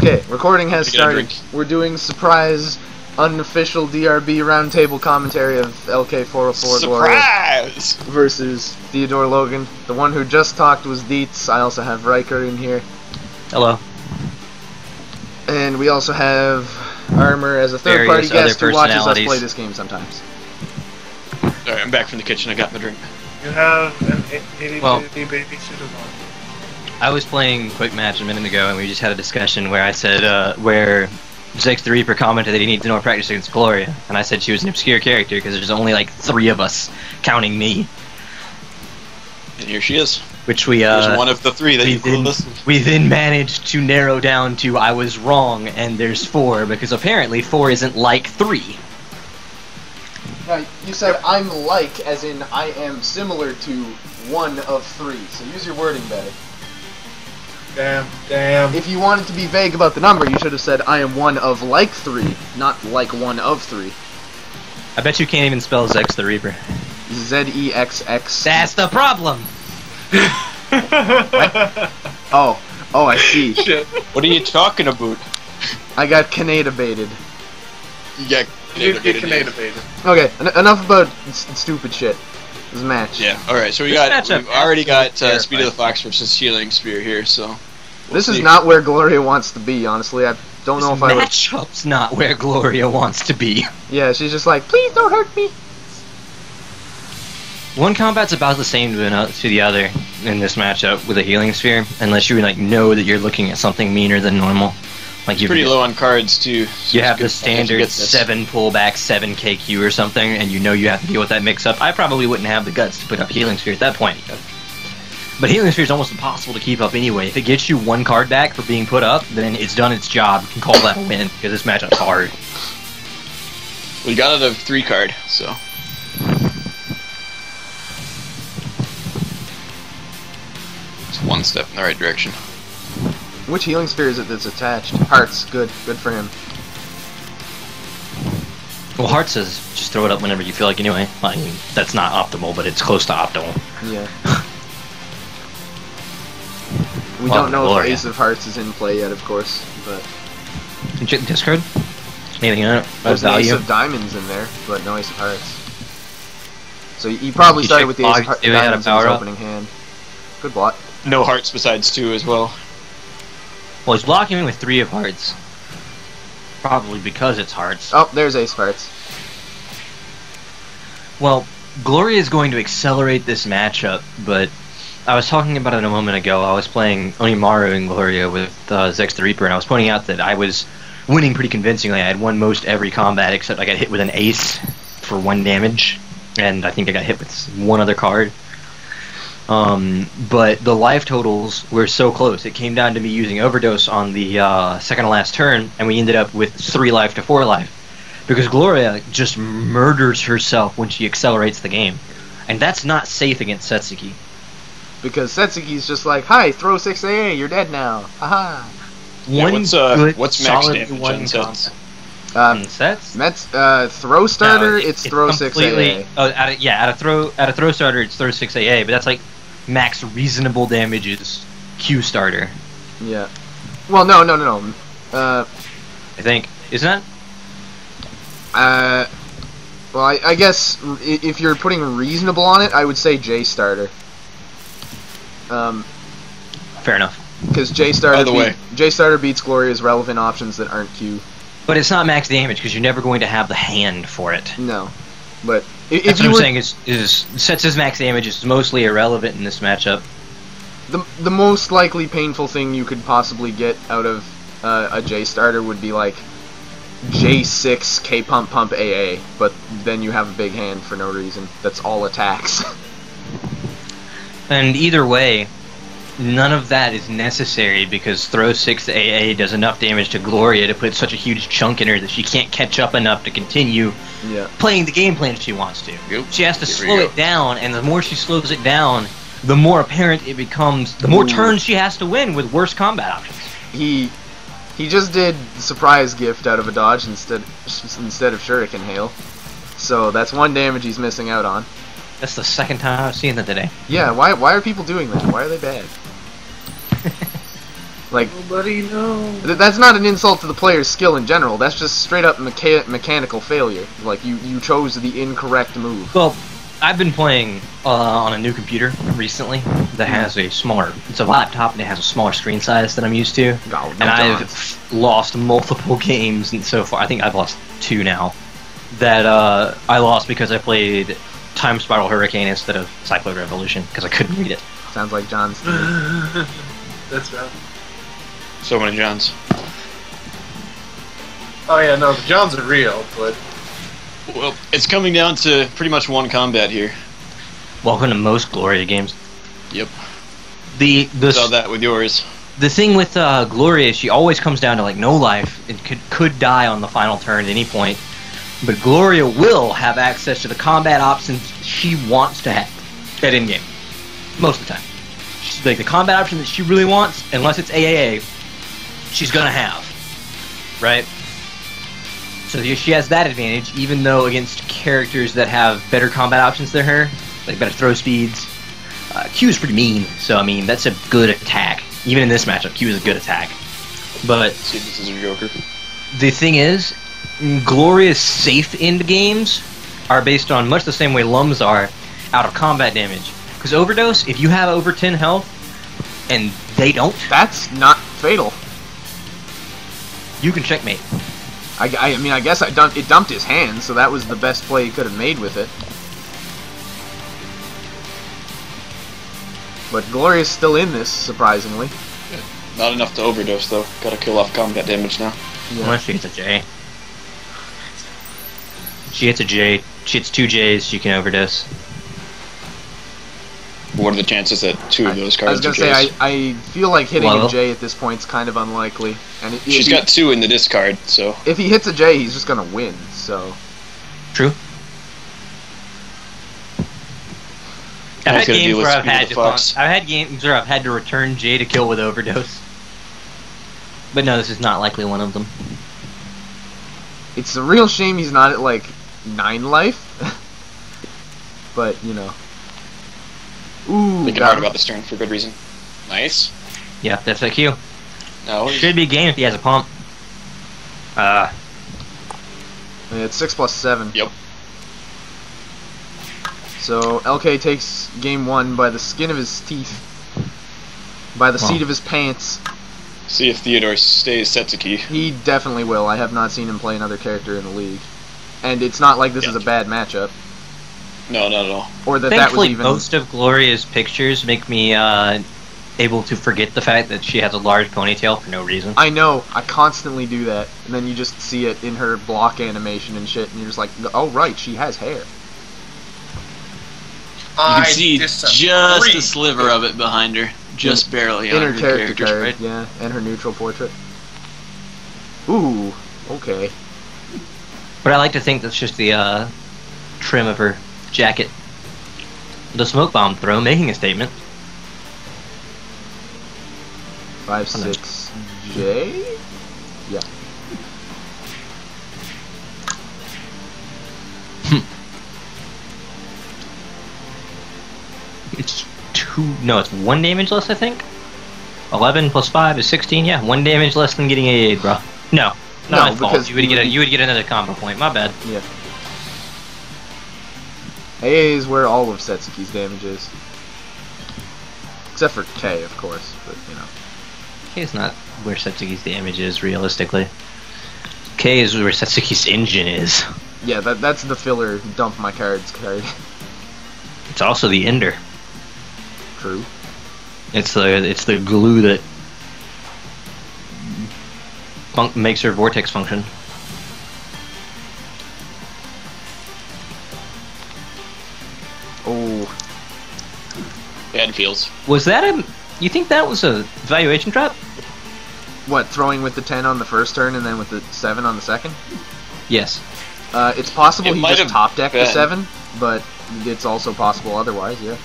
Okay, recording has To get a started. drink. We're doing surprise, unofficial DRB roundtable commentary of LK404 Gloria Surprise! versus Theodorelogan. The one who just talked was Dietz. I also have Riker in here. Hello. And we also have Armor as a third-party Various other guest who watches us personalities. play this game sometimes. Alright, I'm back from the kitchen. I got my drink. You have an itty Well- bitty baby suit on. I was playing Quick Match a minute ago, and we just had a discussion where I said, where Zex the Reaper commented that he needs no practice against Gloria, and I said she was an obscure character because there's only like 3 of us, counting me. And here she is. Which we, Here's one of the 3 that you could listen. we then managed to narrow down to I was wrong, and there's 4, because apparently 4 isn't like 3. Now, you said I'm like, as in I am similar to one of 3, so use your wording better. Damn. If you wanted to be vague about the number, you should have said I am one of like 3, not like one of 3. I bet you can't even spell Zex the Reaper. Z-E-X-X. That's the problem! Oh, I see. Shit. What are you talking about? I got Canada baited. You got You get Canada baited. Okay, enough about stupid shit. This match. Yeah, alright, so we've already got Speed of the Fox versus Healing Spear here, so... This is not where Gloria wants to be, honestly. I don't know if I would... Matchup's not where Gloria wants to be. Yeah, she's just like, please don't hurt me. One combat's about the same to the other in this matchup with a healing sphere, unless you like know that you're looking at something meaner than normal. Like Pretty low on cards, too. So you have the it's good if you standard get this. 7 pullback, 7 KQ or something, and you know you have to deal with that mix-up. I probably wouldn't have the guts to put up healing sphere at that point. But healing sphere is almost impossible to keep up anyway. If it gets you 1 card back for being put up, then it's done its job. You can call that a win, because this matchup's hard. We got it of 3 card, so... It's one step in the right direction. Which healing sphere is it that's attached? Hearts. Good for him. Well, Heart says just throw it up whenever you feel like anyway. I mean, that's not optimal, but it's close to optimal. Yeah. We Well, don't know Gloria. if Ace of Hearts is in play yet, of course, but Can you check the discard? Anything in it? there's an Ace value? of Diamonds in there, but no Ace of Hearts. So you probably You started check with the Ace of Fog, do we have a Diamonds in his power up? opening hand. Good block. No hearts besides 2 as well. Well, he's blocking with 3 of Hearts. Probably because it's Hearts. Oh, there's Ace of Hearts. Well, Gloria is going to accelerate this matchup, but I was talking about it a moment ago. I was playing Onimaru and Gloria with Zex the Reaper, and I was pointing out that I was winning pretty convincingly. I had won most every combat except I got hit with an ace for 1 damage, and I think I got hit with 1 other card. But the life totals were so close. It came down to me using Overdose on the second to last turn, and we ended up with 3 life to 4 life. Because Gloria just murders herself when she accelerates the game. And that's not safe against Setsuki. Because Setsuki's just like, hi, throw 6 AA, you're dead now. Haha. Yeah, what's max solid damage one on sets? Sets? Mets, throw starter, No, it's throw 6 AA. Oh, at a throw starter, it's throw 6 AA, but that's like max reasonable damages Q starter. Yeah. Well, no. I think, isn't that? Well, I guess if you're putting reasonable on it, I would say J starter. Fair enough. Because J starter beats Gloria's relevant options that aren't Q. But it's not max damage because you're never going to have the hand for it. No, but That's if what you I'm were saying is Sets' max damage is mostly irrelevant in this matchup. the most likely painful thing you could possibly get out of a J starter would be like J6 K pump AA, but then you have a big hand for no reason. That's all attacks. And either way, none of that is necessary because throw 6 AA does enough damage to Gloria to put such a huge chunk in her that she can't catch up enough to continue Yeah. playing the game plan she wants to. Yep. She has to Here we slow go. it down, and the more she slows it down, the more apparent it becomes, the more Ooh. turns she has to win with worse combat options. He just did surprise gift out of a dodge instead of shuriken hail. So that's 1 damage he's missing out on. That's the second time I've seen that today. Yeah, why are people doing that? Why are they bad? Like, Nobody knows. that's not an insult to the player's skill in general. That's just straight up mechanical failure. Like, you chose the incorrect move. Well, I've been playing on a new computer recently that has a smaller. It's a laptop and it has a smaller screen size than I'm used to. Oh, And I've lost multiple games so far. I think I've lost 2 now. That I lost because I played Time Spiral Hurricane instead of Cyclone Revolution because I couldn't read it. Sounds like John's. That's right. So many Johns. Oh yeah, no, the Johns are real, but Well, it's coming down to pretty much one combat here. Welcome to most Gloria games. Yep. The Saw that with yours. The thing with Gloria is she always comes down to like no life and could die on the final turn at any point. But Gloria will have access to the combat options she wants to have at in-game. Most of the time. She's like the combat option that she really wants, unless it's AAA, she's gonna have. Right? So she has that advantage, even though against characters that have better combat options than her, like better throw speeds. Q is pretty mean, so I mean, that's a good attack. Even in this matchup, Q is a good attack. But See, this is a Joker. the thing is, Gloria's safe end games are based on much the same way Lums are, out of combat damage. Because Overdose, if you have over 10 health, and they don't, That's not fatal. you can checkmate. I mean, I guess it dumped his hand, so that was the best play he could have made with it. But Gloria's still in this, surprisingly. Not enough to overdose, though. Gotta kill off combat damage now. Yeah. Unless she hits a J. She hits a J, she hits 2 Js, she can overdose. What are the chances that 2 of those I was cards gonna are say, J's? I feel like hitting Well- a J at this point is kind of unlikely. And She's got 2 in the discard, so... if he hits a J, he's just gonna win. So True. I've Always had gotta deal games with where I've Speed of had the to Fox. I've had games where I've had to return J to kill with overdose. But no, this is not likely one of them. it's a real shame he's not at like 9 life. But you know. Ooh, Thinking got hard him. about this turn for good reason. Nice. Yeah, that's a Q. No, Should be game if he has a pump. Yeah, it's 6 plus 7. Yep. So LK takes game 1 by the skin of his teeth, by the seat of his pants. See if Theodore stays Setsuki. He definitely will. I have not seen him play another character in the league, and it's not like this is a bad matchup, No, not at all. or that Thankfully, was even. most of Gloria's pictures make me able to forget the fact that she has a large ponytail for no reason. I know. I constantly do that, and then you just see it in her block animation and shit, and you're just like, oh right, she has hair. You I can see disagree. just a sliver of it behind her. Just barely In on her her character character's card, right. yeah, and her neutral portrait. Ooh, okay. But I like to think that's just the trim of her jacket. The smoke bomb throw making a statement. 5-6 J. Yeah. It's 2. No, it's 1 damage less, I think. 11 plus 5 is 16. Yeah, 1 damage less than getting AA, bro. No, No, not my fault. because You would get another combo point. My bad. Yeah. AA is where all of Setsuki's damage is. Except for K, of course, but you know. K is not where Setsuki's damage is, realistically. K is where Setsuki's engine is. Yeah, that's the filler dump my cards card. It's also the ender. True. It's the glue that makes her vortex function. Oh, Bad feels. Was that a? You think that was a valuation trap? what, throwing with the 10 on the first turn and then with the 7 on the second? Yes. It's possible It he might just have top decked the been. 7, but it's also possible otherwise, yeah.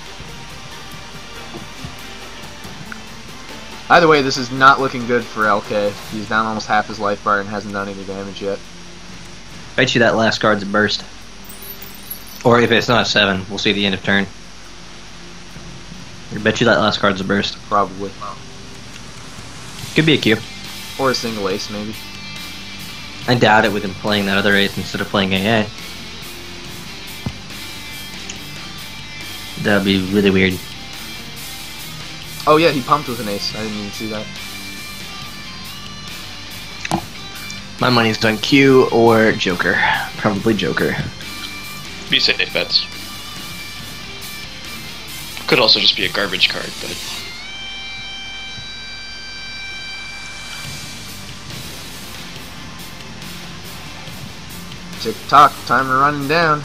Either way, this is not looking good for LK. He's down almost half his life bar and hasn't done any damage yet. Bet you that last card's a burst. Or if it's not a 7, we'll see the end of turn. I bet you that last card's a burst. Probably. Could be a Q. Or a single ace, maybe. I doubt it with him playing that other ace instead of playing AA. That'd be really weird. Oh yeah, he pumped with an ace. I didn't even see that. My money's on Q or Joker. Probably Joker. Be safe bets. Could also just be a garbage card, but... Tick tock, timer running down.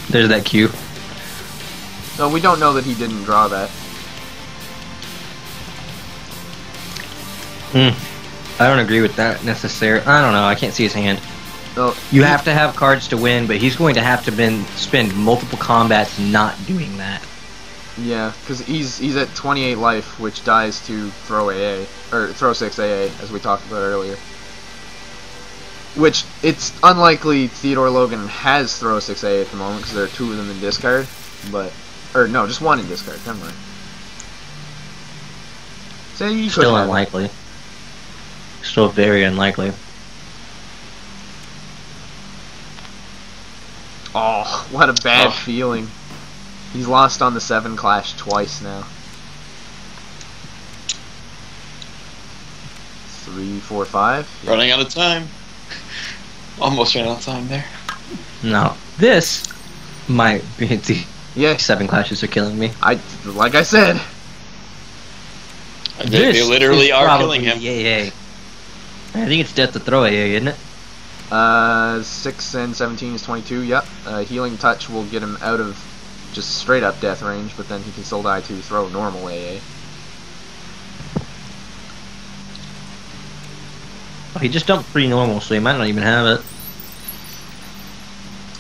There's that Q. No, we don't know that he didn't draw that. I don't agree with that necessarily. I don't know. I can't see his hand. No, You have to have cards to win, but he's going to have to spend multiple combats not doing that. yeah, because he's at 28 life, which dies to throw AA or throw 6 AA, as we talked about earlier. Which it's unlikely Theodorelogan has throw 6 AA at the moment because there are 2 of them in discard, or no, just 1 in discard. Never mind. So you could Still have it. unlikely. Still very unlikely. Oh, what a bad Oh. feeling. He's lost on the 7 clash twice now. 3, 4, 5. Yeah. Running out of time. Almost ran out of time there. No. This might be the Yeah, 7 clashes are killing me. like I said. They This literally is are probably killing him. AA. I think it's death to throw AA, isn't it? 6 and 17 is 22. Yep. Healing touch will get him out of just straight up death range, but then he can still die to throw normal AA. Oh, he just dumped 3 normal, so he might not even have it.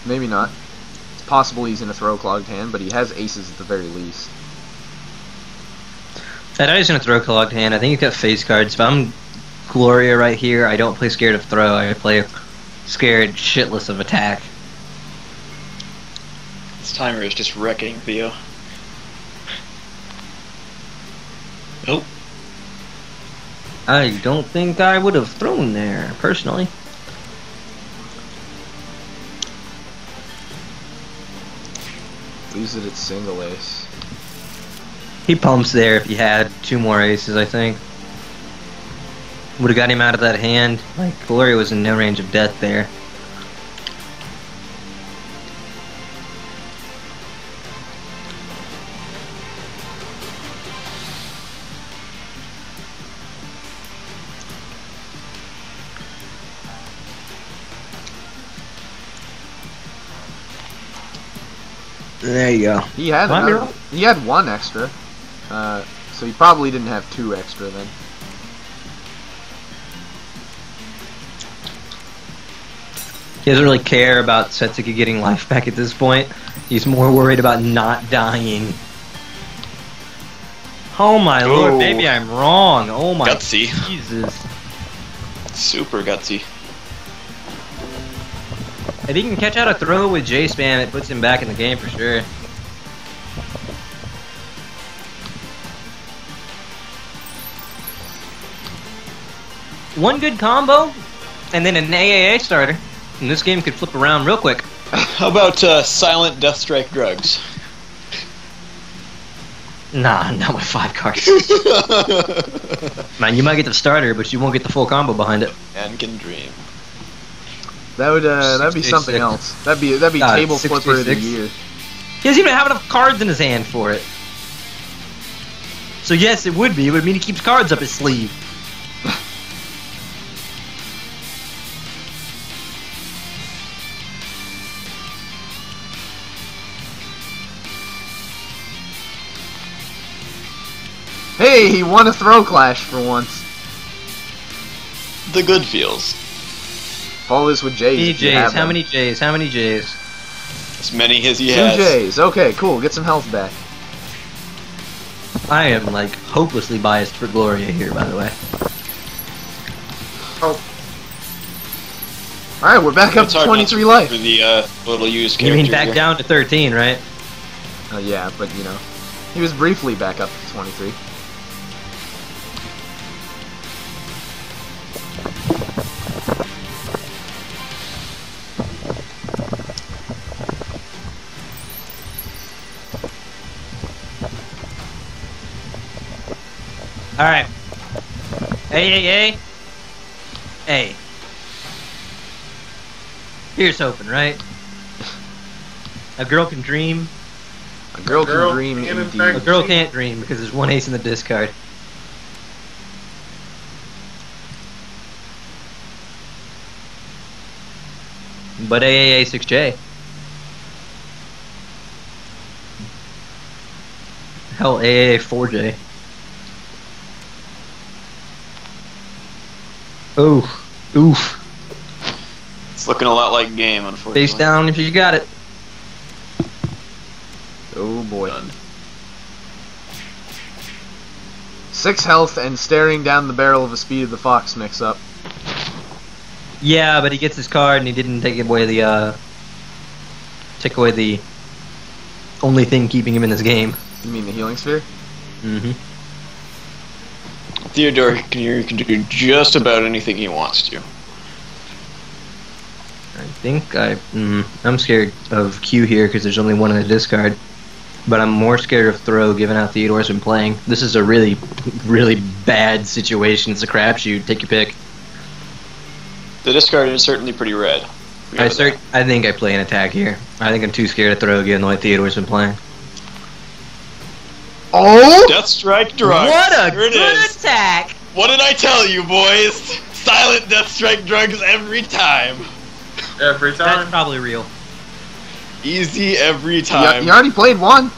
Maybe not. It's possible he's in a throw clogged hand, but he has aces at the very least. I know he's gonna throw clogged hand. I think he's got face cards. If I'm Gloria right here, I don't play scared of throw. I play scared shitless of attack. This timer is just wrecking Theo. Nope. I don't think I would have thrown there, personally. Lose it at single ace. He pumps there if he had 2 more aces, I think. Would have got him out of that hand. Like, Gloria was in no range of death there. There you go. He had Am I another, wrong? he had 1 extra, so he probably didn't have 2 extra then. He doesn't really care about Setsuki getting life back at this point. He's more worried about not dying. Oh my lord, maybe I'm wrong. Oh my Gutsy. Jesus. Super gutsy. If he can catch out a throw with J spam, it puts him back in the game for sure. One good combo, and then an AAA starter, and this game could flip around real quick. How about silent death strike drugs? Nah, not with 5 cards. Man, you might get the starter, but you won't get the full combo behind it. And can dream. That'd be 66. something else. That'd be God, table flipper of the 66. year. He doesn't even have enough cards in his hand for it. So yes, it would be. It would mean he keeps cards up his sleeve. Hey, he won a throw clash for once. The good feels. Follow this with J's. if you J's. have How them. many J's? How many J's? As many as he 2 has. J's. Okay, cool. Get some health back. I am like hopelessly biased for Gloria here, by the way. Oh. All right, we're back up It's to hard not 23 to life. For the little used You character mean back here. down to 13, right? Yeah, but you know, He was briefly back up to 23. Alright. Hey. Hey. Here's hoping, right? A girl can dream. A girl can dream can in indeed. fact A girl can't dream because there's one ace in the discard. But AAA6J. Hell, AAA4J. Oof. It's looking a lot like game, unfortunately. Face down if you got it. Oh boy. 6 health and staring down the barrel of a Speed of the Fox mix-up. Yeah, but he gets his card and he didn't take away the only thing keeping him in this game. You mean the Healing Sphere? Mm-hmm. Theodore can do just about anything he wants to. I think I'm scared of Q here because there's only one in the discard. But I'm more scared of throw given how Theodore's been playing. This is a really, really bad situation. It's a crapshoot. Take your pick. The discard is certainly pretty red. I think I play an attack here. I think I'm too scared to throw given the way Theodore's been playing. Oh! Death Strike Drugs. What a Here it good is. attack! What did I tell you, boys? Silent Death Strike Drugs every time. Every That's time. probably real. Easy every time. You already played one.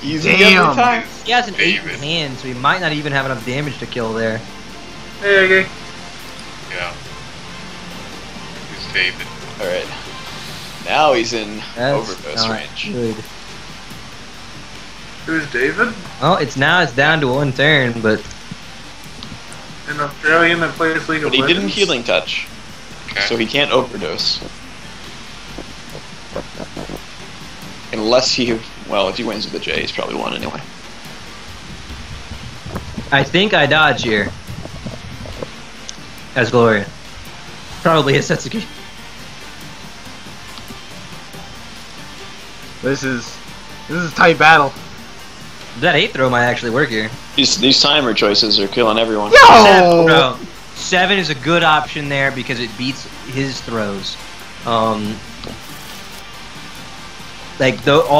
Easy Damn. every time. He has an 8 in David. hand, so he might not even have enough damage to kill there. Hey, okay. Yeah. Who's David? Alright. Now he's in That's overdose not range. good. Who's David? Oh, it's down to one turn, but An Australian that plays League of But he Legends? didn't healing touch, Okay. so he can't overdose. Unless he, well, if he wins with the J, he's probably won anyway. I think I dodge here. As Gloria. Probably a Setsuki. This is a tight battle. That 8 throw might actually work here. These timer choices are killing everyone. Yo! No. 7 is a good option there because it beats his throws. All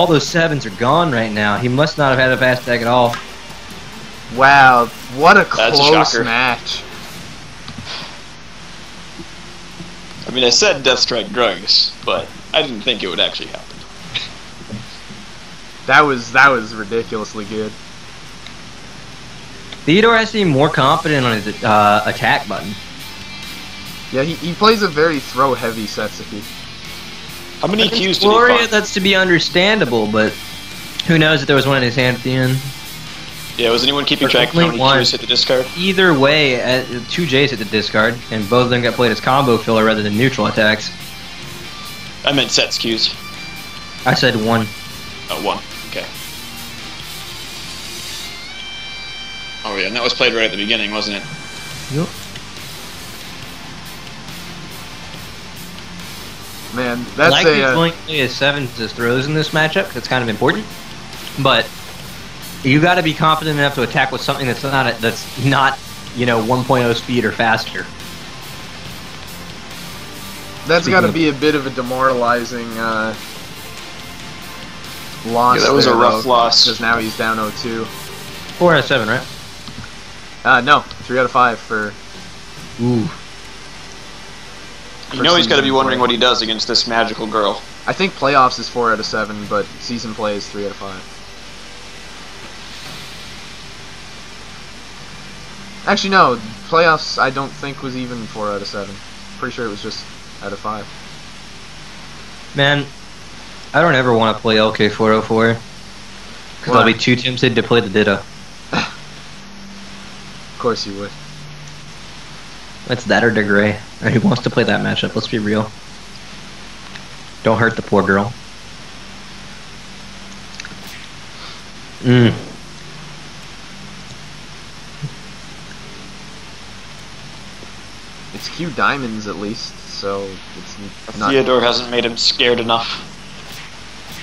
those 7s are gone right now. He must not have had a fast attack at all. Wow, what a That's a close shocker. match. I mean, I said Death Strike Drugs, but I didn't think it would actually happen. That was ridiculously good. Theodore has to be more confident on his attack button. Yeah, he plays a very throw-heavy Setsuki. How many Against Qs did Gloria, he find? that's to be understandable, but who knows if there was one in his hand at the end. Yeah, was anyone keeping There's track of how only many one. Qs hit the discard? Either way, 2 J's hit the discard, and both of them got played as combo filler rather than neutral attacks. I meant sets Qs. I said 1. Oh, 1. Okay. Oh yeah, and that was played right at the beginning, wasn't it? Yep. Man, that's Likely a going to play as 7 as throws in this matchup, 'cause that's kind of important. But you got to be confident enough to attack with something that's not 1.0 speed or faster. that's got to be a bit of a demoralizing loss. Yeah, that was a rough loss. because now he's down 0-2. 4 out of 7, right? No, 3 out of 5 for. Ooh. You know he's got to be season wondering play. what he does against this magical girl. I think playoffs is 4 out of 7, but season play is 3 out of 5. Actually, no, playoffs I don't think was even 4 out of 7. Pretty sure it was just out of 5. Man, I don't ever want to play LK404. Because I'll Why? be too tempted to play the Ditto. Of course you would. It's that or Degray. And who wants to play that matchup? Let's be real. Don't hurt the poor girl. Mm. It's Q diamonds at least, so it's not. Theodore hasn't made him scared enough.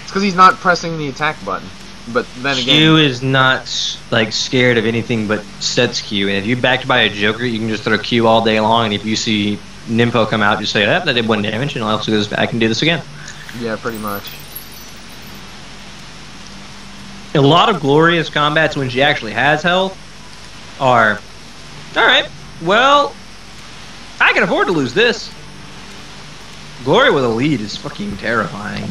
It's because he's not pressing the attack button. But then again, Q is not like scared of anything but Setsuki, and if you backed by a Joker, you can just throw Q all day long, and if you see Nympho come out, just say, that did 1 damage, and it also goes back and do this again. yeah, pretty much. A lot of Gloria's combats when she actually has health are, alright, well, I can afford to lose this. Gloria with a lead is fucking terrifying.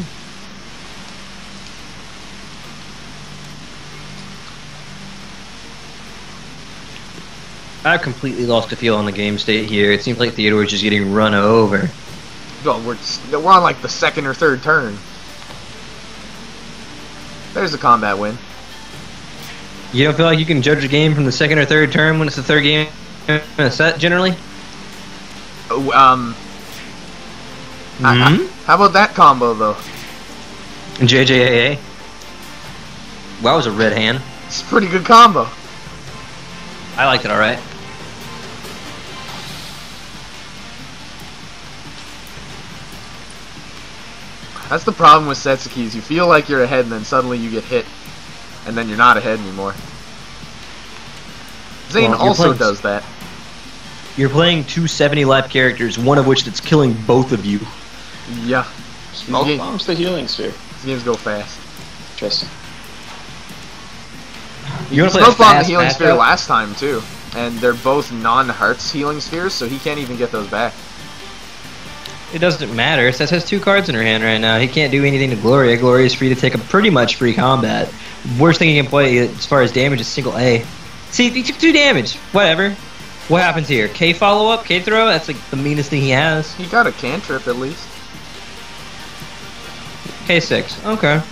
I've completely lost the feel on the game state here. It seems like Theodore's just getting run over. Well, we're on like the 2nd or 3rd turn. There's a combat win. You don't feel like you can judge a game from the 2nd or 3rd turn when it's the 3rd game in a set, generally? How about that combo though? JJAA? Well, that was a red hand. It's a pretty good combo. I liked it alright. That's the problem with Setsuki, is you feel like you're ahead and then suddenly you get hit. And then you're not ahead anymore. Zane Well, also does that. You're playing 2 70 life characters, one of which that's killing both of you. Yeah. Smoke bombs the healing sphere. These games go fast. Interesting. You want to play Smoke a bombed the fast healing sphere matchup? last time too. And they're both non-hearts healing spheres, so he can't even get those back. It doesn't matter. Seth has 2 cards in her hand right now. He can't do anything to Gloria. Gloria is free to take a pretty much free combat. Worst thing he can play as far as damage is single A. See, he took 2 damage. Whatever. What happens here? K follow-up? K throw? That's like the meanest thing he has. He got a cantrip at least. K6. Okay.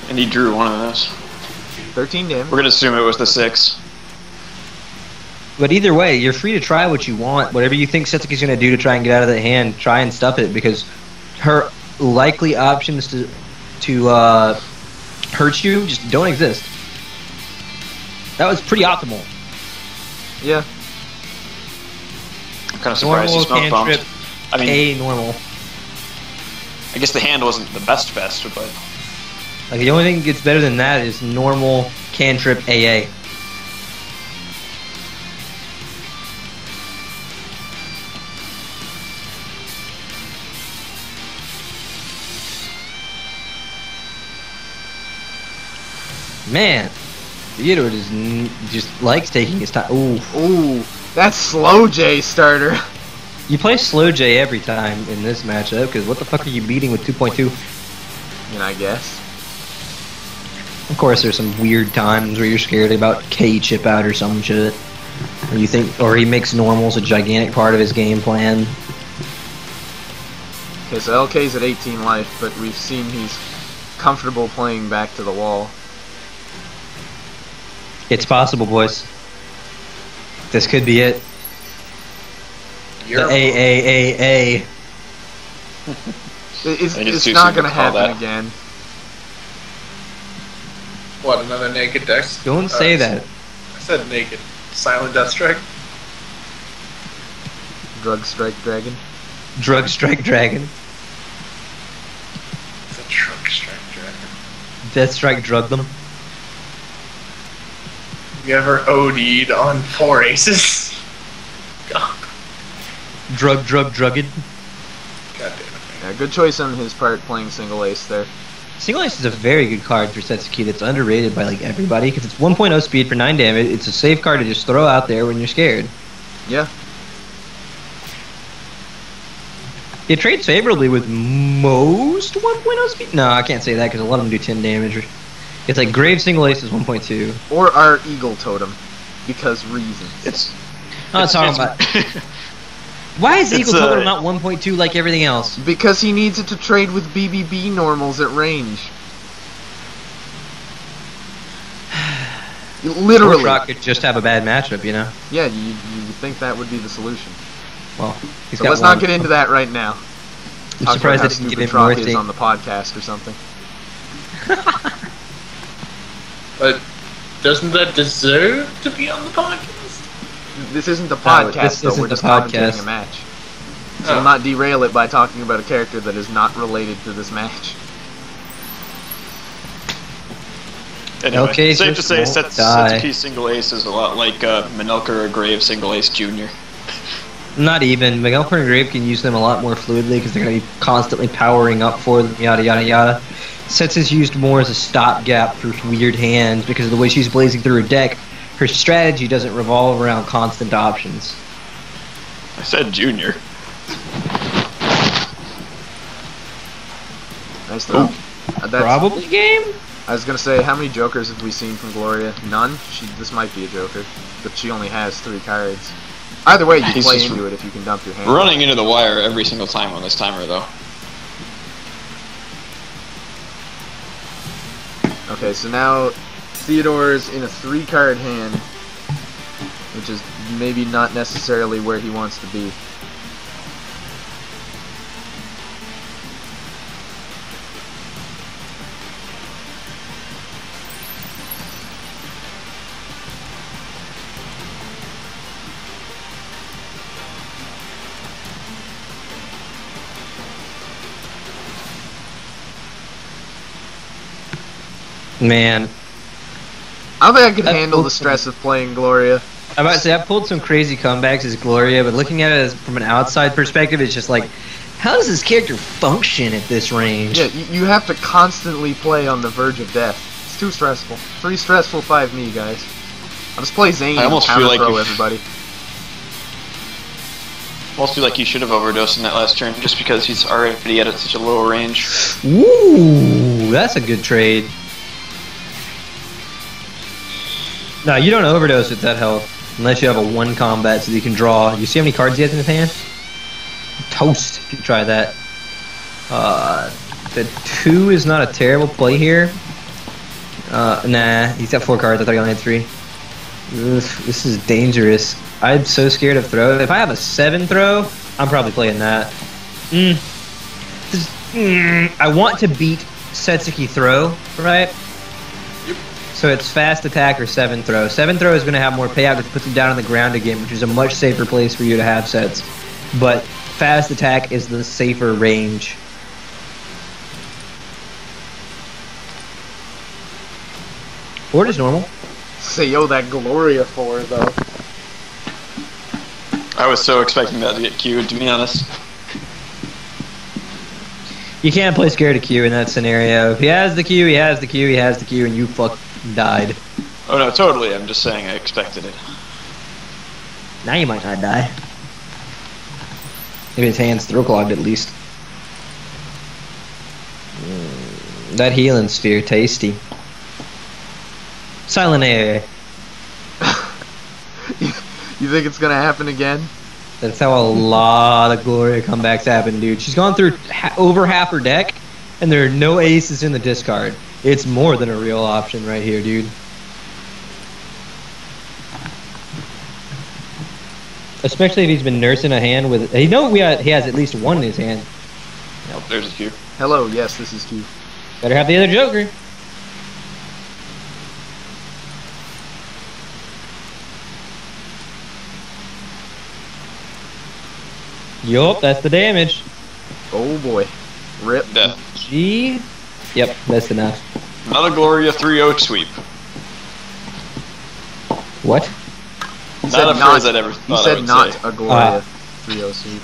And he drew one of those. 13 damage. We're gonna assume it was the 6. But either way, you're free to try what you want. Whatever you think Setsuki's going to do to try and get out of that hand, try and stuff it, because her likely options to hurt you just don't exist. That was pretty optimal. Yeah. I'm kind of surprised he Normal smoke bombed. cantrip, I mean, A normal. I guess the hand wasn't the best, but Like the only thing that gets better than that is normal cantrip AA. Man, Theodore just likes taking his time. Ooh. Ooh, that's slow J starter. You play slow J every time in this matchup, because what the fuck are you beating with 2.2? And I guess. Of course, there's some weird times where you're scared about K chip out or some shit. Or you think, or he makes normals a gigantic part of his game plan. Okay, so LK's at 18 life, but we've seen he's comfortable playing back to the wall. It's possible, boys. This could be it. The AAAA. It's not going to happen again. What, another naked dex? Don't say that. I said naked. Silent Death Strike? Drug Strike Dragon. Drug Strike Dragon. It's a Drug Strike Dragon. Death Strike drug them. You ever OD'd on 4 aces? God. Drugged. God damn it. Yeah, good choice on his part playing single ace there. Single Ace is a very good card for Setsuki that's underrated by like everybody because it's 1.0 speed for 9 damage. It's a safe card to just throw out there when you're scared. Yeah. It trades favorably with most 1.0 speed. No, I can't say that because a lot of them do 10 damage. It's like Grave Single Ace is 1.2. Or our Eagle Totem, because reasons. I'm not talking about. Why is Eagle Totem not 1.2 like everything else? Because he needs it to trade with BBB normals at range. Literally. Rock could just have a bad matchup, you know? Yeah, you would think that would be the solution. Well, he's So got let's one. not get into that right now. I'm Talk surprised about they how didn't give stupid him Trock is North on the podcast or something. But doesn't that deserve to be on the podcast? This isn't the podcast, this though. isn't We're the just commentating podcast. a match. So we'll not derail it by talking about a character that is not related to this match. Anyway, Okay, safe to say just won't die. Setsuki single ace is a lot like Manelka or Grave single ace junior. Not even. Miguel and Grave can use them a lot more fluidly because they're going to be constantly powering up for them, yada yada yada. Sets is used more as a stopgap for weird hands because of the way she's blazing through her deck. Her strategy doesn't revolve around constant options. I said junior. Nice throw. Probably game? I was gonna say, how many jokers have we seen from Gloria? None? This might be a joker, but she only has 3 cards. Either way, you He's play just into it if you can dump your hand. Running into the wire every single time on this timer, though. Okay, so now Theodore's in a 3-card hand, which is maybe not necessarily where he wants to be. Man. I don't think I could That's handle the awesome. stress of playing Gloria. I'm about to say, I pulled some crazy comebacks as Gloria, but looking at it as, from an outside perspective, it's just like, how does this character function at this range? Yeah, you have to constantly play on the verge of death. It's too stressful. 3 stressful 5-me, guys. I'll just play Zane I and almost feel counter like throw if- everybody. Almost feel like he should have overdosed in that last turn just because he's already at such a low range. Ooh, that's a good trade. No, you don't overdose with that health unless you have a 1 combat so that you can draw. You see how many cards he has in his hand? Toast if you try that. The 2 is not a terrible play here. Nah, he's got 4 cards. I thought he only had 3. Oof, this is dangerous. I'm so scared of throw. If I have a 7 throw, I'm probably playing that. I want to beat Setsuki throw, right? So it's fast attack or 7 throw. 7 throw is going to have more payout because it puts him down on the ground again, which is a much safer place for you to have sets. But fast attack is the safer range. Or just normal. Say, yo, that Gloria 4, though. I was so expecting that to get queued, to be honest. You can't play scared of Q in that scenario. If he has the Q, he has the Q, he has the Q, and you fucking died. Oh no, totally, I'm just saying I expected it. Now you might not die. Maybe his hand's throw clogged at least. That healing sphere, tasty. Silent AA. You think it's gonna happen again? That's how a lot of Gloria comebacks happen, dude. She's gone through over half her deck, and there are no aces in the discard. It's more than a real option right here, dude. Especially if he's been nursing a hand with... he has at least 1 in his hand. Oh, there's a queue. Hello, yes, this is Q. Better have the other Joker. Yup, that's the damage. Oh boy. Rip. Death. G. Yep, that's enough. Another Gloria 3-0 sweep. What? Not a phrase I'd ever thought I He said would not say. a Gloria 3-0 sweep.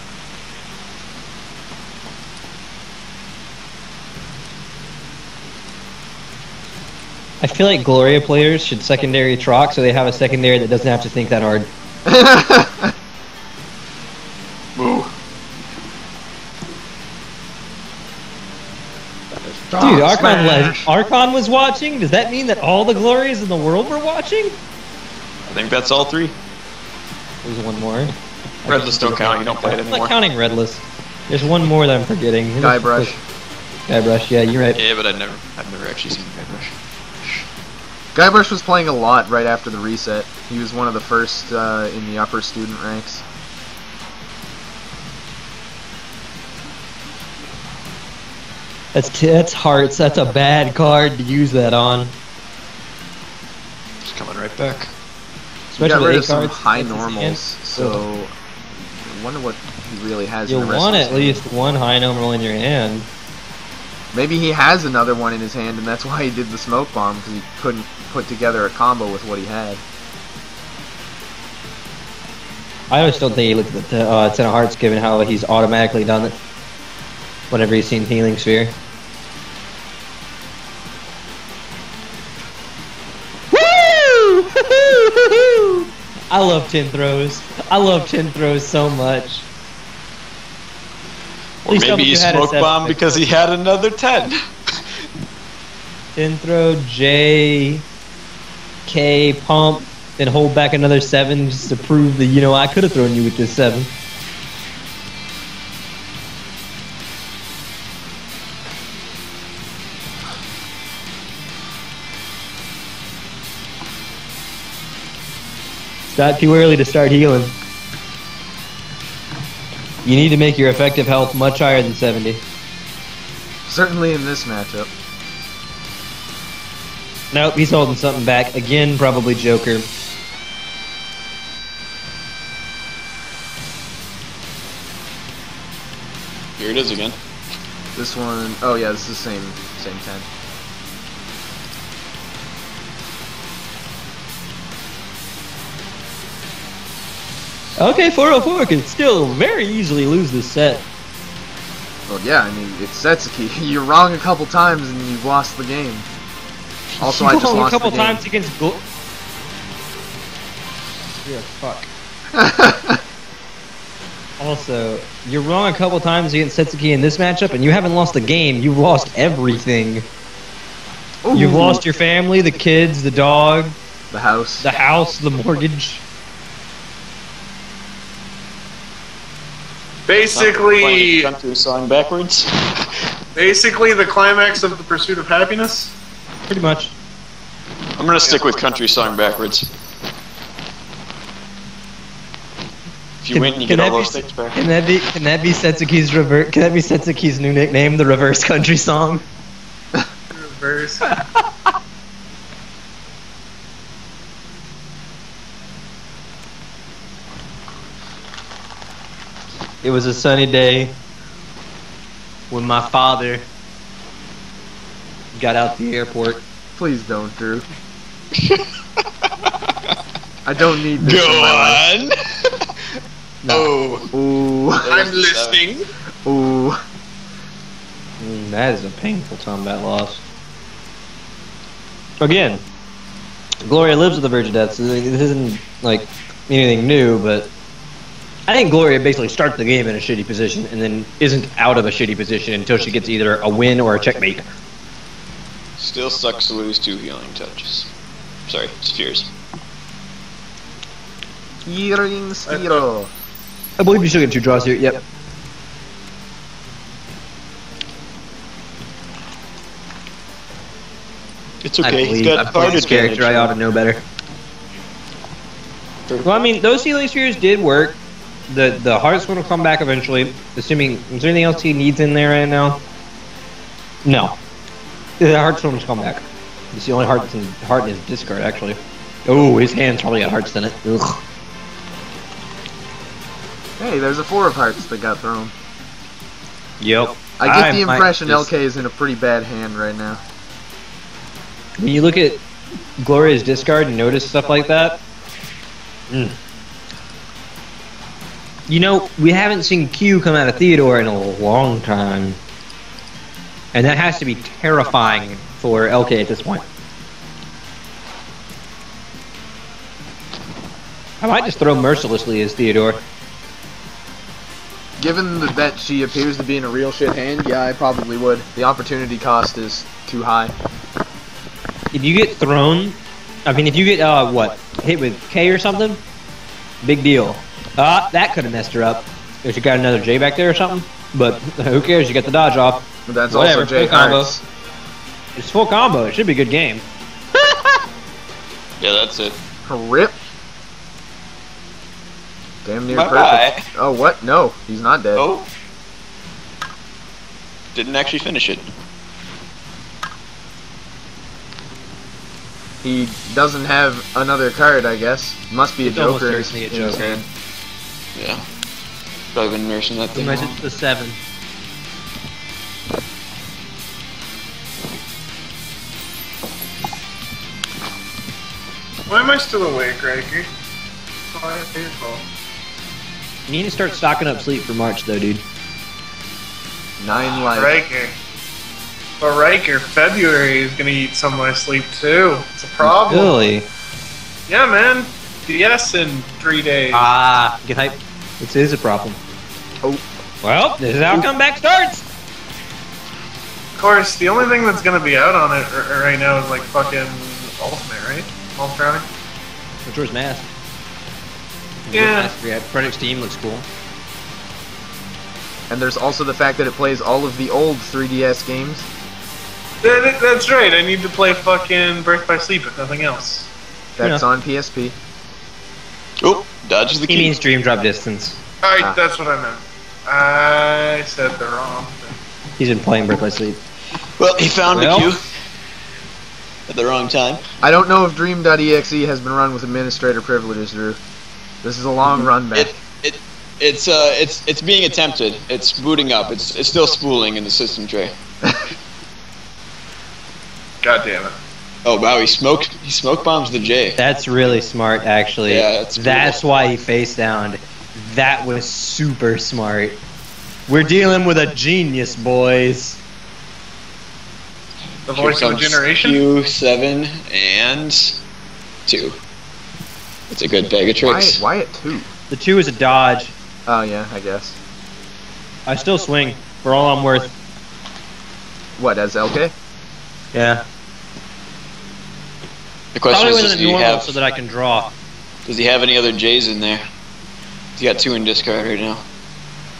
I feel like Gloria players should secondary Troc so they have a secondary that doesn't have to think that hard. Ooh. Dude, Archon was watching? Does that mean that all the Glorias in the world were watching? I think that's all 3. There's one more. Redless don't count, you don't play it I'm anymore. not counting Redless. There's one more that I'm forgetting. Guybrush. Guybrush, yeah, you're right. Yeah, but I've never actually seen Guybrush. Guybrush was playing a lot right after the reset. He was one of the first in the upper student ranks. That's hearts. That's a bad card to use that on. Coming right back. You got Especially rid with of some 8 cards. high that's his hand. normals, so I wonder what he really has in You'll the rest want of his at hand. least one high normal in your hand. Maybe he has another one in his hand, and that's why he did the smoke bomb, because he couldn't put together a combo with what he had. I always don't think he looked at the 10 of hearts, given how he's automatically done it whenever he's seen Healing Sphere. Woo! I love 10 throws. I love 10 throws so much. Or Please tell maybe me he you had a smoke 7. bomb because he had another 10. 10 throw, J, K, pump, then hold back another 7 just to prove that, you know, I could have thrown you with this 7. It's not too early to start healing. You need to make your effective health much higher than 70. Certainly in this matchup. Nope, he's holding something back. Again, probably Joker. Here it is again. This one, oh yeah, this is the same 10. LK404 can still very easily lose this set. Well, yeah, I mean, it's Setsuki. You're wrong a couple times and you've lost the game. Also, I just Wrong lost a couple the game. times against You're a fuck. Also, you're wrong a couple times against Setsuki in this matchup, and you haven't lost the game. You've lost everything. Ooh. You've lost your family, the kids, the dog, the house. the mortgage. Basically, Country song backwards. basically the climax of the pursuit of happiness. Pretty much. I'm gonna stick with country song backwards. If you win, you get all those things back. Can that be Setsuki's reverse? Can that be Setsuki's new nickname, the reverse country song? Reverse. It was a sunny day when my father got out the airport. Please don't, Drew. I don't need this Go in my life. on. Oh, Ooh. I'm listening. Ooh. That is a painful combat loss. Again, Gloria lives with the verge of death, so this isn't like anything new, but I think Gloria basically starts the game in a shitty position and then isn't out of a shitty position until she gets either a win or a checkmate. Still sucks to lose 2 healing touches. Sorry, spheres. Healing Spiro. I believe you should get 2 draws here, yep. It's okay. He's got I card played this character, I ought to know better. Well, I mean, those healing spheres did work. The hearts will come back eventually. Assuming, is there anything else he needs in there right now? No. The hearts will come back. It's the only heart in his discard, actually. Oh, his hand's probably got hearts in it. Ugh. Hey, there's a 4 of hearts that got thrown. Yep. I get the might impression just- LK is in a pretty bad hand right now. When you look at Gloria's discard and notice stuff like that, you know, we haven't seen Q come out of Theodore in a long time. And that has to be terrifying for LK at this point. I might just throw mercilessly as Theodore. Given that she appears to be in a real shit hand, yeah, I probably would. The opportunity cost is too high. If you get thrown, I mean, if you get, what, hit with K or something, big deal. That could have messed her up. If she got another J back there or something. But who cares? You get the dodge off. But that's Whatever, also J full combo. Hearts. It's full combo. It should be a good game. Yeah, that's it. Rip. Damn near Bye-bye. perfect. Oh, what? No, he's not dead. Oh. Didn't actually finish it. He doesn't have another card, I guess. Must be a It's almost Joker in certainly a his Joker. hand. Yeah. Probably been nursing that thing. Unless long. it's the 7. Why am I still awake, Riker? Oh, it's your fault. You need to start stocking up sleep for March, though, dude. 9 life. Riker. But Riker, February is gonna eat some of my sleep too. It's a problem. Really? Yeah, man. DS in 3 days. Ah, get hype. This is a problem. Oh. Well, this is how comeback starts. Of course, the only thing that's gonna be out on it right now is like fucking Ultimate, right? Ultronic? Majora's Mask. Yeah. Yeah, Project Steam looks cool. And there's also the fact that it plays all of the old 3DS games. That's right, I need to play fucking Birth by Sleep if nothing else. That's Yeah. on PSP. Oh, dodges the He key. means Dream Drop Distance. Alright, Ah. that's what I meant. I said the wrong thing. He's been playing Birth by Sleep. Well, he found Well. a queue at the wrong time. I don't know if Dream.exe has been run with administrator privileges, Drew. This is a long run back. It's being attempted. It's booting up. It's still spooling in the system tray. God damn it. Oh wow, he smoke bombs the J. That's really smart, actually. Yeah, that's That's cool. why he face downed. That was super smart. We're dealing with a genius, boys. The voice of a generation? Q7 and 2. It's a good bag of tricks. Why at 2? The 2 is a dodge. Oh yeah, I guess. I still swing for all I'm worth. What, as LK? Yeah. The question Probably is, with does a he normal have so that I can draw. does he have any other J's in there? He's got 2 in discard right now.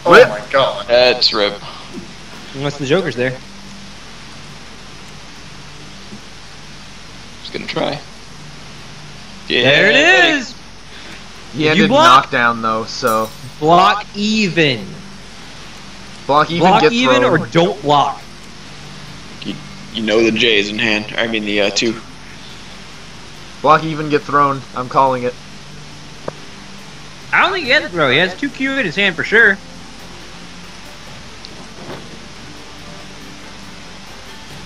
Oh Rip. my god. That's rip. Unless the Joker's there. Just gonna try. Yeah, There it buddy. is! He Did you ended block? knockdown though, so Block even. block even, Block get even thrown. or don't block. You know the J's in hand. I mean the 2. Block even, get thrown. I'm calling it. I don't think he has a throw. He has 2Q in his hand for sure.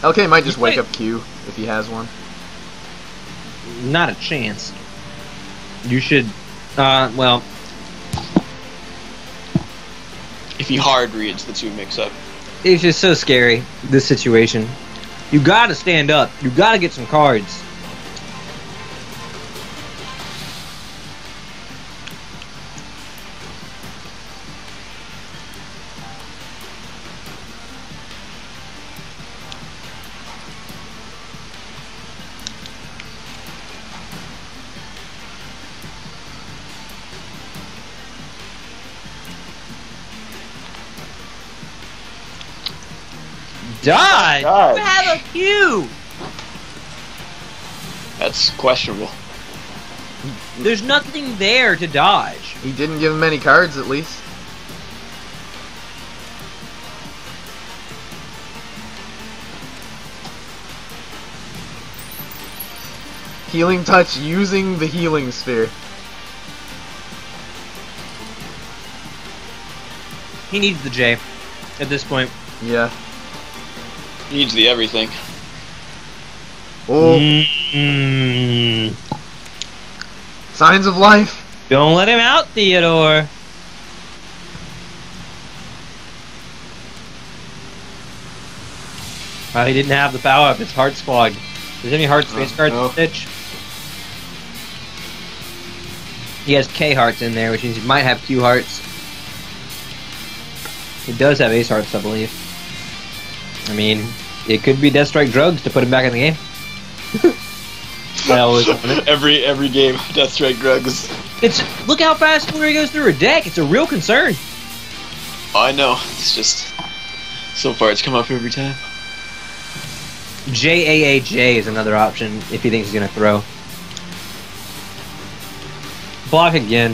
LK might just You wake play- up Q if he has one. Not a chance. You should, well, If he hard reads the 2 mix up. it's just so scary, this situation. You gotta stand up. You gotta get some cards. Dodge! Dodge. You have a Q! That's questionable. There's nothing there to dodge. He didn't give him any cards at least. Healing touch using the healing sphere. He needs the J at this point. Yeah. He needs the everything. Oh, Mm-mm. signs of life. Don't let him out, Theodore. He didn't have the power up. His heart's clogged. There's any heart space cards no. in Stitch? He has K hearts in there, which means he might have Q hearts. He does have Ace hearts, I believe. I mean, it could be Death Strike drugs to put him back in the game. I always want it. every game, Death Strike drugs. Look how fast Gloria goes through her deck. It's a real concern. Oh, I know. It's just so far it's come up every time. JAAJ is another option if he thinks he's gonna throw. Block again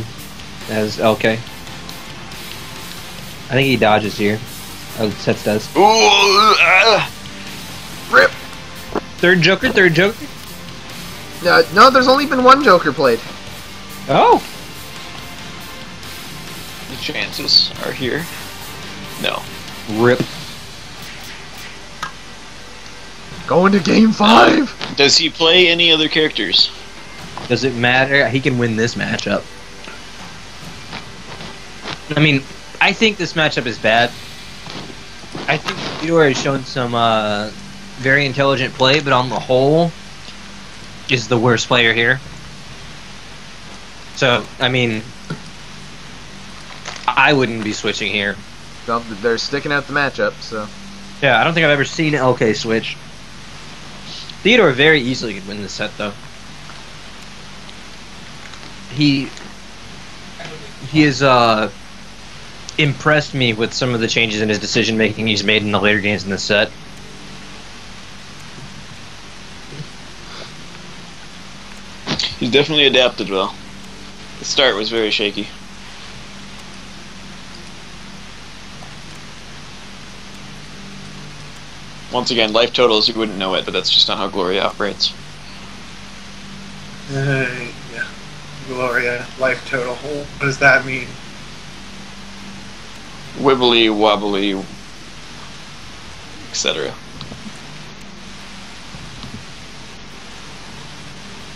as LK. I think he dodges here. Oh, Sets does. Ooh, Rip. Third Joker, third Joker. No, there's only been one Joker played. Oh. The chances are here. No. Rip. Going to game 5. Does he play any other characters? Does it matter? He can win this matchup. I mean, I think this matchup is bad. I think Theodore has shown some very intelligent play, but on the whole, is the worst player here. So, I mean, I wouldn't be switching here. Well, they're sticking out the matchup, so. Yeah, I don't think I've ever seen LK switch. Theodore very easily could win this set, though. He has impressed me with some of the changes in his decision making he's made in the later games in this set. He's definitely adapted well. The start was very shaky. Once again, life totals, you wouldn't know it, but that's just not how Gloria operates. Yeah. Gloria, life total. What does that mean? Wibbly, wobbly, etc.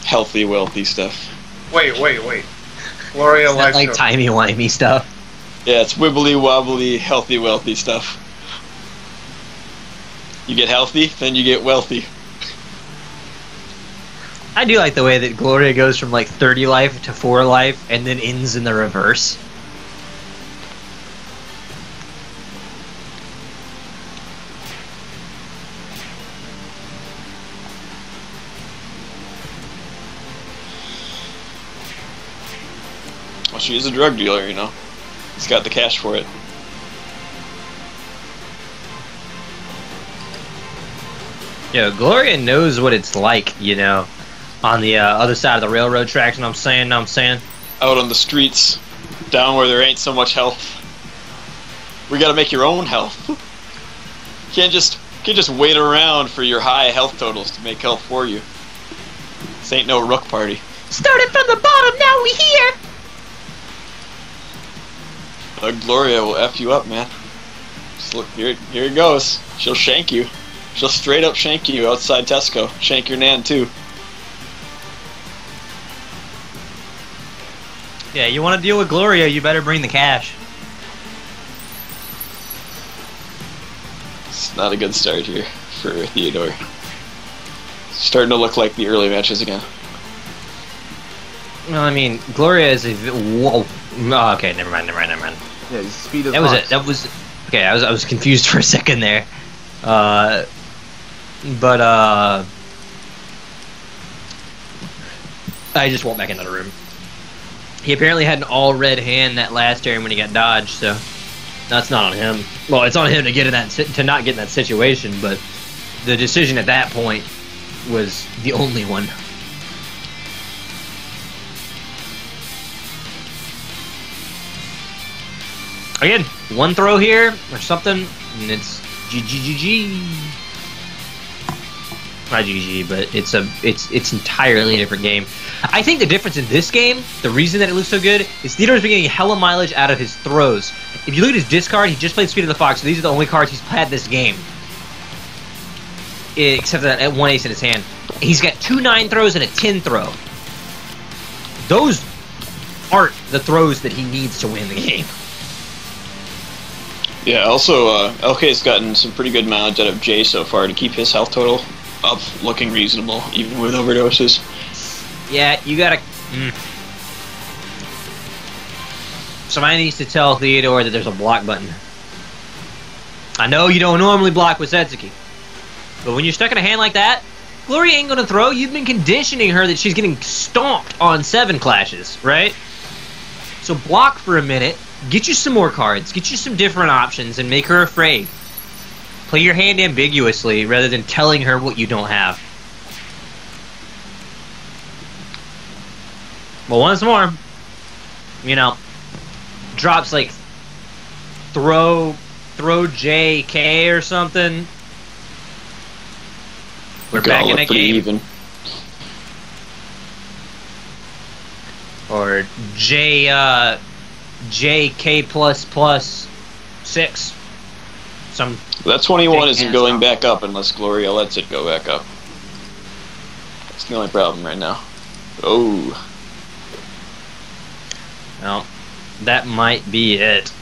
Healthy, wealthy stuff. Wait. Gloria, Is that life like total. timey-wimey stuff? Yeah, it's wibbly, wobbly, healthy, wealthy stuff. You get healthy, then you get wealthy. I do like the way that Gloria goes from like 30 life to 4 life and then ends in the reverse. Well, she is a drug dealer, you know. He's got the cash for it. Yeah, Gloria knows what it's like, you know, on the other side of the railroad tracks, and I'm saying. Out on the streets, down where there ain't so much health. We gotta make your own health. Can't just wait around for your high health totals to make health for you. This ain't no rook party. Started from the bottom, now we here! Gloria will F you up, man. Just look, here it goes. She'll shank you. She'll straight up shank you outside Tesco. Shank your nan, too. Yeah, you want to deal with Gloria, you better bring the cash. It's not a good start here for Theodore. Starting to look like the early matches again. Well, I mean, Gloria is a... Whoa. Oh, okay, never mind. Yeah, his speed is That was... Okay, I was confused for a second there. I just walked back into the room. He apparently had an all-red hand that last turn when he got dodged, so that's not on him. Well, it's on him to get in that to not get in that situation, but the decision at that point was the only one. Again, one throw here or something, and it's GGGG. Not GG, but it's entirely a different game. I think the difference in this game, the reason that it looks so good, is Theodore's been getting hella mileage out of his throws. If you look at his discard, he just played Speed of the Fox, so these are the only cards he's had this game. Except that at 1 ace in his hand. He's got 2 9 throws and a 10 throw. Those aren't the throws that he needs to win the game. Yeah, also, LK's gotten some pretty good mileage out of Jay so far to keep his health total up, looking reasonable, even with overdoses. Yeah, you gotta... Somebody needs to tell Theodore that there's a block button. I know you don't normally block with Setsuki, but when you're stuck in a hand like that, Gloria ain't gonna throw. You've been conditioning her that she's getting stomped on 7 clashes, right? So block for a minute, get you some more cards, get you some different options, and make her afraid. Play your hand ambiguously rather than telling her what you don't have. Well, once more, you know, drops like throw JK or something. We're back in a pretty game. even. or JK plus 6. Some That 21 big isn't ass going number. back up unless Gloria lets it go back up. That's the only problem right now. Oh. Well, that might be it.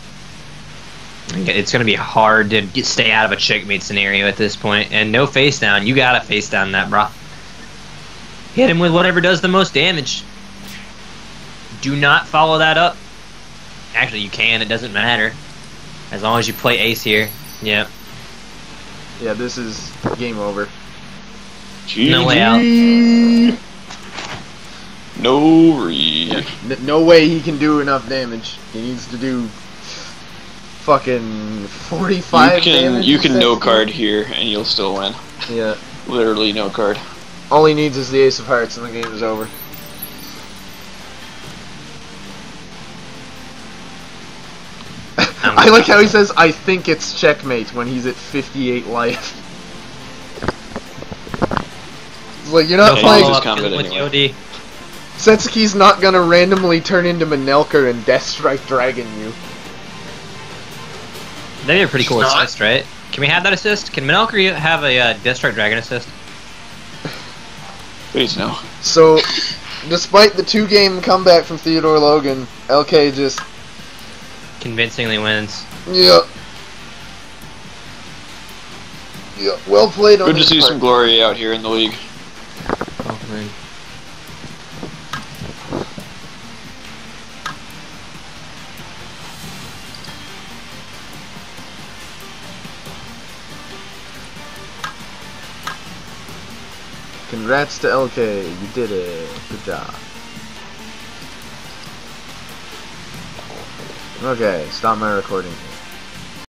It's gonna be hard to stay out of a checkmate scenario at this point, and no face down. You gotta face down that, brah. Hit him with whatever does the most damage. Do not follow that up. Actually, you can. It doesn't matter, as long as you play ace here. Yep. Yeah, this is game over. No way out. No read. No way he can do enough damage. He needs to do fucking 45 damage. You can no Setsuki. card here and you'll still win. Yeah. Literally no card. All he needs is the ace of hearts and the game is over. I like how he says, I think it's checkmate when he's at 58 life. It's like, you're not Okay, playing... follow Follow up. up, kill him with anyway. the OD. Setsuki's not gonna randomly turn into Manelker and Death Strike Dragon you. That'd be a pretty cool It's not. assist, right? Can we have that assist? Can Manelker have a Deathstrike Dragon assist? Please no. So, despite the 2-game comeback from Theodorelogan, LK just... Convincingly wins. Yeah. Yeah, well played on Good to his see part. some Gloria out here in the league. Congrats to LK, you did it. Good job. Okay, stop my recording here.